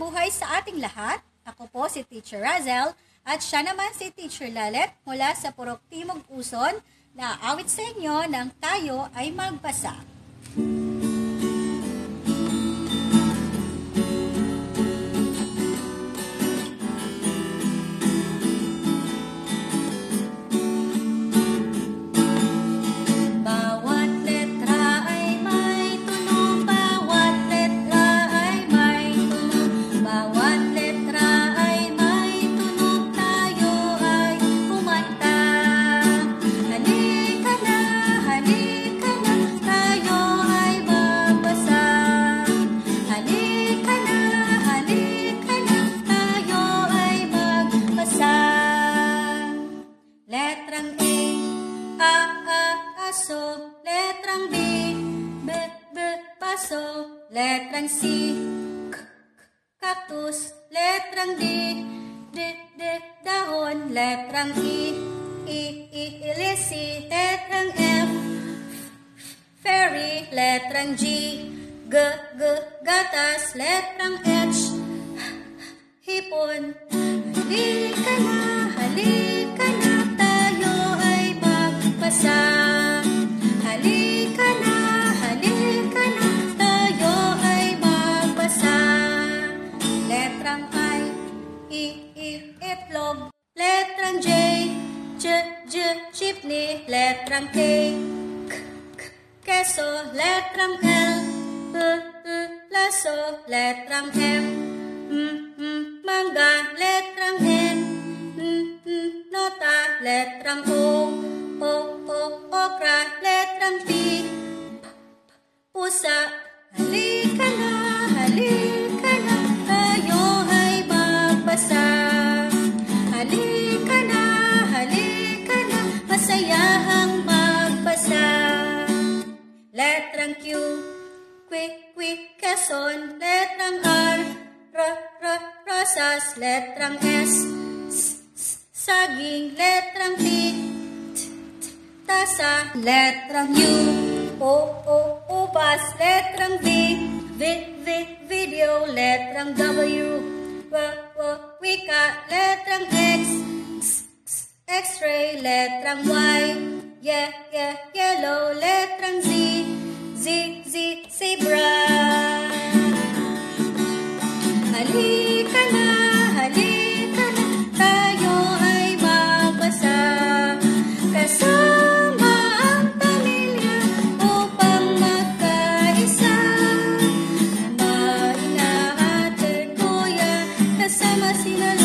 buhay sa ating lahat. Ako po si Teacher Razel at siya naman si Teacher Lalet mula sa Purok Timog Uson na aawit sa inyo ng Tayo ay Magbasa. Letrang B, baso. Letrang C, cactus. Letrang D, dahon. Letrang E, ilisi. Letrang F, fairy. Letrang G, gatas. Letrang H, hipon. Halika na, tayo ay magbasa. Halika na, tayo ay magbasa. Letrang I, itlog. Letrang J, jeepney. Letrang K, keso. Letrang L, laso. Letrang M, mangga. Letrang N, nota. Letrang O, okra. Letrang P, pusa. Halika na, tayo ay magbasa. Halika na, masayahang magbasa. Letrang Q, Quezon. Letrang R, rosas. Letrang S, saging. Letrang T, tasa. Letrang U, ubas. Letrang V, video. Letrang W, wika. Letrang X, X-ray. Letrang Y, yellow. Letrang Z, zebra. Halika na, tayo ay magbasa. Kasama ang pamilya upang magkaisa. Ama, ina, ate, kuya, kasama sila